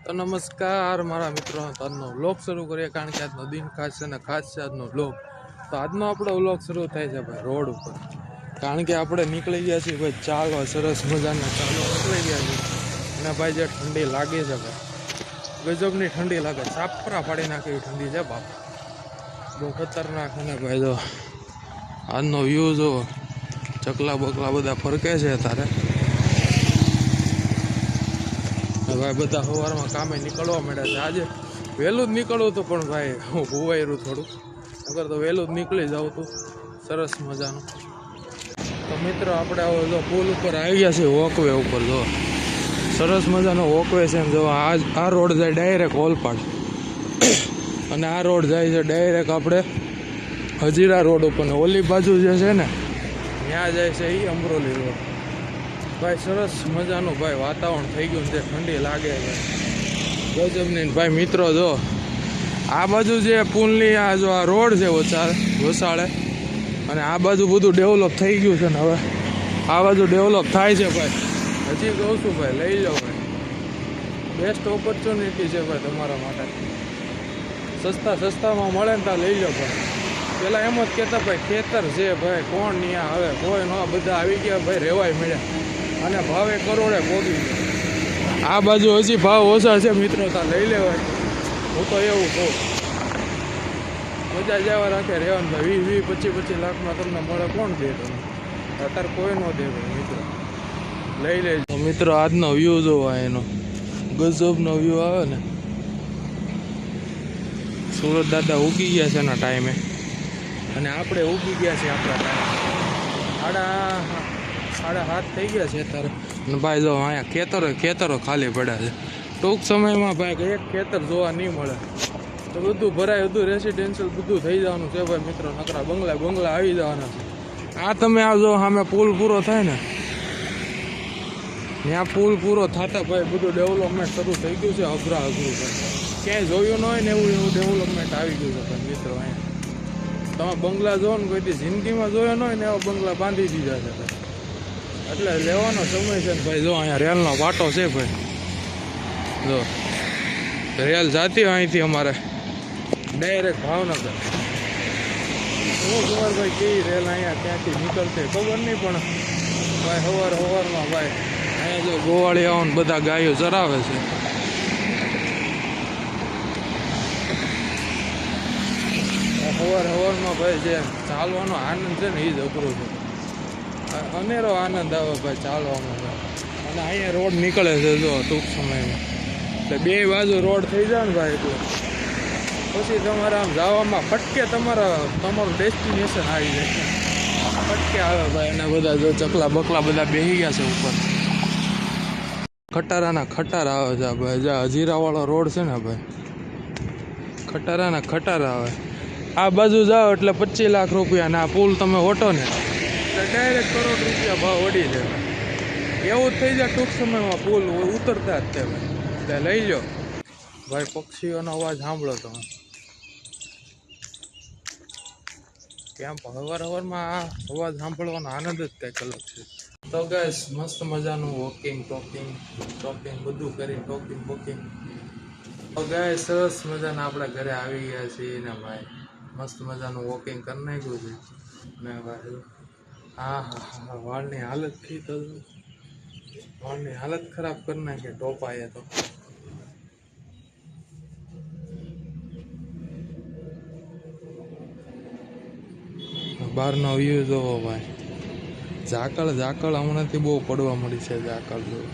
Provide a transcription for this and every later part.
તો નમસ્કાર મારા મિત્રો, આજનો વ્લોગ શરૂ કરીએ કારણ કે આજનો દિન ખાસ છે ને ખાસ છે આજનો વ્લોગ. તો આજનો આપણો વ્લોગ શરૂ થાય છે ભાઈ રોડ ઉપર, કારણ કે આપણે નીકળી ગયા છીએ ભાઈ ચાલવા, સરસ મજાના ચાલવા નીકળી ગયા છીએ. અને ભાઈ જે ઠંડી લાગે છે ભાઈ, ગજબની ઠંડી લાગે, સાપરા ફાડી નાખે એવી ઠંડી છે બાપ, બહુ ખતરનાક. અને ભાઈ જો આજનો વ્યૂ જો, ચકલા બકલા બધા ફરકે છે અત્યારે. ભાઈ બધા સવારમાં કામે નીકળવા માંડ્યા છે. આજે વહેલું જ નીકળવું હતું પણ ભાઈ હું ભૂવાયું થોડું, અગર તો વહેલું જ નીકળી જાઉં તું સરસ મજાનું. તો મિત્રો આપણે હવે જો પુલ ઉપર આવી ગયા છીએ, વોકવે ઉપર જો સરસ મજાનો વોકવે છે. જો આ રોડ જાય ડાયરેક્ટ ઓલપાડ, અને આ રોડ જાય છે ડાયરેક્ટ આપણે હજીરા રોડ ઉપર, ને ઓલી બાજુ જે છે ને ત્યાં જાય છે એ અમરોલી રોડ. ભાઈ સરસ મજાનું ભાઈ વાતાવરણ થઈ ગયું છે, ઠંડી લાગે છે ગજબની. ભાઈ મિત્રો જો આ બાજુ જે પુલની આ જો આ રોડ છે વસાળે, અને આ બાજુ બધું ડેવલપ થઈ ગયું છે ને હવે આ બાજુ ડેવલપ થાય છે ભાઈ. હજી કહું છું ભાઈ લઈ જાઓ ભાઈ, બેસ્ટ ઓપોર્ચ્યુનિટી છે ભાઈ તમારા માટે. સસ્તામાં મળે ને ત્યાં લઈ જાઓ ભાઈ. પેલા એમ જ કહેતા ભાઈ ખેતર છે ભાઈ કોણ નહીં, હવે કોઈ ન, બધા આવી ગયા ભાઈ રેવાય મળ્યા, અને ભાવે કરોડે ભોગી ગયા. આ બાજુ હજી ભાવ ઓછા છે મિત્રો, ત્યાં લઈ લેવાય. હું તો એવું કહું, મજા જવા રાખે રહેવાનું ભાઈ. 20-25 લાખમાં તમને મળે કોણ દે? તમે અત્યારે કોઈ ન દે ભાઈ મિત્રો, લઈ લેજો. તો મિત્રો આજનો વ્યૂ જોવા, એનો ગજબનો વ્યૂ આવે ને. સુરત દાદા ઉગી ગયા છે એના ટાઈમે, અને આપણે ઉગી ગયા છે આપણા ટાઈમે. 7:30 થઈ ગયા છે અત્યારે. અને ભાઈ જો અહીંયા ખેતરો ખાલી પડ્યા છે. ટૂંક સમયમાં ભાઈ એક ખેતર જોવા નહીં મળે, તો બધું ભરાય, બધું રેસિડેન્શિયલ બધું થઈ જવાનું છે ભાઈ મિત્રો. નકરા બંગલા આવી જવાના છે. આ તમે આવજો સામે પુલ પૂરો થાય ને, ત્યાં પુલ પૂરો થતા ભાઈ બધું ડેવલપમેન્ટ શરૂ થઈ ગયું છે. અઘરું ભાઈ ક્યાંય જોયું ન હોય ને એવું ડેવલપમેન્ટ આવી ગયું છે ભાઈ મિત્રો. અહીંયા તમે બંગલા જોવો ને, કોઈ જિંદગીમાં જોયો ન હોય ને એવા બંગલા બાંધી દીધા છે ભાઈ. એટલે લેવાનો સમય છે ને ભાઈ. જો અહીંયા રેલનો પાટો છે ભાઈ, જો રેલ જાતી હોય અહીંથી અમારે ડાયરેક્ટ ભાવનગર. શું ખબર ભાઈ કેવી રેલ અહીંયા ત્યાંથી નીકળશે ખબર નહીં, પણ ભાઈ સવારમાં ભાઈ અહીંયા જો ગોવાળિયાઓ ને બધા ગાયો ચરાવે છે. સવારમાં ભાઈ જે ચાલવાનો આનંદ છે ને એ જ અઘરો છે. અનેરો આનંદ આવે ભાઈ ચાલવામાં ભાઈ. અને અહીંયા રોડ નીકળે છે જો ટૂંક સમયમાં, એટલે બે બાજુ રોડ થઈ જાય ને ભાઈ, એટલે પછી તમારે આમ જવામાં ફટકે તમારું ડેસ્ટિનેશન આવી જાય, ફટકે આવે ભાઈ. અને બધા જો ચકલા બકલા બધા બેસી ગયા છે ઉપર, ખટારાના ખટારા આવે છે ભાઈ. જ્યાં હજીરાવાળો રોડ છે ને ભાઈ, ખટારાના ખટારા આવે. આ બાજુ જાઓ એટલે 25 લાખ રૂપિયા, ના પુલ તમે ઓટો ને એટલે ડાયરેક્ટ કરોડ રૂપિયા ભાવ વળી જાય. એવું જ થઈ જાય ટૂંક સમયમાં, પુલ ઉતરતા જ તે ભાઈ. એટલે લઈ લો ભાઈ. પક્ષીઓનો અવાજ સાંભળો તમે, કેમ સવારમાં આ અવાજ સાંભળવાનો આનંદ જ કંઈક અલગ છે. તો ગાઈસ મસ્ત મજાનું વોકિંગ ટોકિંગ બધું કરી, ટોકિંગ. તો ગાઈસ સરસ મજાના આપણે ઘરે આવી ગયા છીએ ને ભાઈ, મસ્ત મજાનું વોકિંગ કરી નાખ્યું છે. ને ભાઈ હા વાળની હાલત ખરાબ કરી નાખી ટોપાએ તો. બહારનો વ્યૂ જોવો ભાઈ. ઝાકળ હમણાંથી બહુ પડવા મળી છે ઝાકળ જોવો.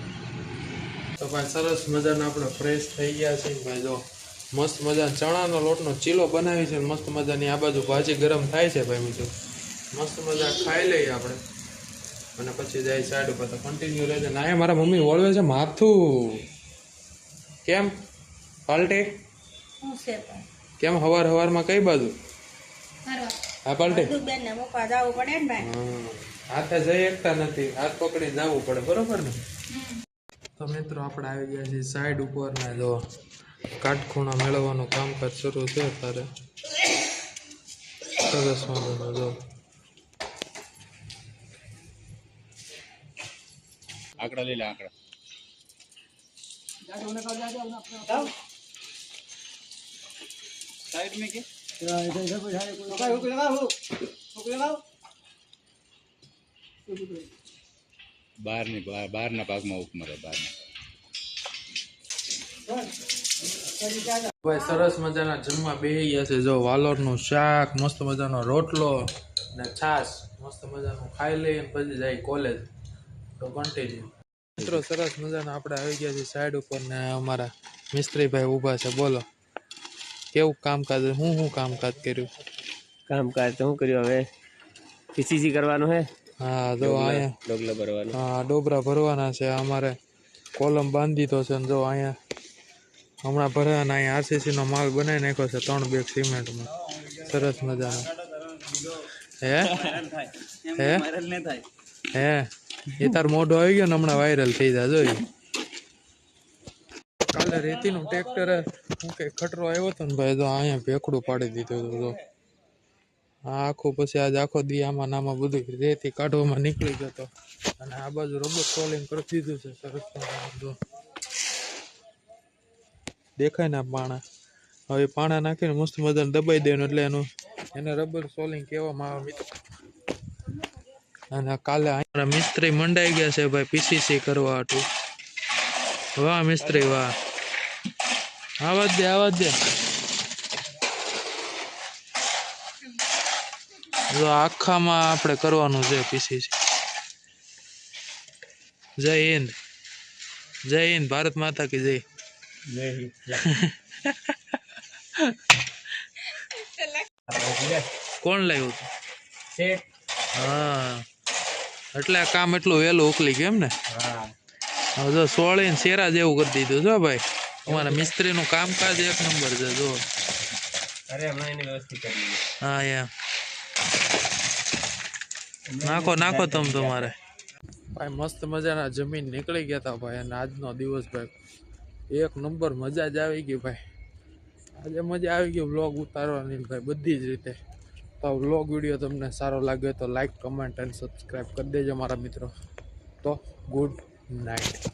તો ભાઈ સરસ મજાના આપણે ફ્રેશ થઈ ગયા છીએ ભાઈ. જો મસ્ત મજા ચણાનો લોટનો ચીલો બનાવી છે, મસ્ત મજાની આ બાજુ ભાજી ગરમ થાય છે ભાઈ મિત્રો. મસ્ત મજા ખાઈ લઈએ આપણે, અને પછી જાય સાઈડ ઉપર. તો કન્ટિન્યુ રહેશે. ના મારા મમ્મી વળવે છે માથું. કેમ પાલટી? કેમ સવારમાં કઈ બાજુ? હા પાલટી હાથે જઈ એકતા નથી, હાથ પકડી જવું પડે બરોબર ને. તો મિત્રો આપણે આવી ગયા છીએ સાઈડ ઉપર ને જો કાટખૂણા મેળવવાનું કામકાજ શરૂ છે અત્યારે. સરસ મજાનો જો આંકડા લઈ લે આંકડા. साइड में के बाहर ना भाग में उपमरे बाहर ભાઈ સરસ મજાના જમવા બેહી ગયા છે. જો વાલોરનું શાક, મસ્ત મજાનો રોટલો ને છાશ મસ્ત મજાનું ખાઈ લઈએ પછી જાય કોલેજ. તો કન્ટિન્યુ મિત્રો સરસ મજાના આપણે આવી ગયા છીએ સાઈડ ઉપર ને અમારા મિસ્ત્રીભાઈ ઊભા છે. બોલો કેવું કામકાજ, હું કામકાજ કર્યું? કામકાજ તો શું કર્યું હવે? પીસીસી કરવાનું હે. હા જો અહીંયા ડોગલા ભરવાનું. હા ડોબરા ભરવાના છે. અમારે કોલમ બાંધી દીધો છે ને જો અહીંયા હમણાં ભરવાના. અહીંયા આરસીસી નો માલ બનાવી નાખ્યો છે 3 બેગ સિમેન્ટમાં. સરસ મજાનો. હે હે એ તાર મોઢો આવી ગયો ને હમણાં વાયરલ થઈ જાય. જોઈ કાલે રેતીનું ટ્રેક્ટર હું કઈ ખટરો આવ્યો હતો ને ભાઈ, તો અહીંયા ભેકડું પાડી દીધું હતું. જો આ આખું પછી આજે આખો દી આમાં નામાં બધું રેતી કાઢવામાં નીકળી જતો. અને આ બાજુ રોબોટ સોલિંગ કરી દીધું છે સરસ મજાનું. દેખાય ને પાણા, હવે પાણા નાખીને મસ્ત મજાને દબાઈ દેવાનું એટલે એને રબર સોલિંગ કહેવામાં આવે મિત્રો. અને કાલે અહીંયા મિસ્ત્રી મંડાઈ ગયા છે ભાઈ પીસીસી કરવા હાટું. વાહ મિસ્ત્રી વાહ, આવાજ દે આવાજ દે. જો આખામાં આપણે કરવાનું છે પીસીસી. જય હિન્દ, જય હિન્દ, ભારત માતા કી જય. કોણ લાવ્યું હતું? હા એટલે આ કામ એટલું વહેલું ઉકલી ગયું એમ ને? હવે જો સોળીને શેરા જેવું કરી દીધું છો ભાઈ. અમારા મિસ્ત્રીનું કામકાજ એક નંબર છે. જો હા યા નાખો નાખો તમે તમારે. ભાઈ મસ્ત મજાના જમીન નીકળી ગયા હતા ભાઈ. અને આજનો દિવસ ભાઈ એક નંબર, મજા જ આવી ગઈ ભાઈ. આજે મજા આવી ગઈ વ્લોગ ઉતારવાની ભાઈ બધી જ રીતે. તો વ્લોગ વિડીયો તમને સારો લાગ્યો તો લાઈક, કમેન્ટ અને સબસ્ક્રાઈબ કરી દેજો મારા મિત્રો. તો ગુડ નાઇટ.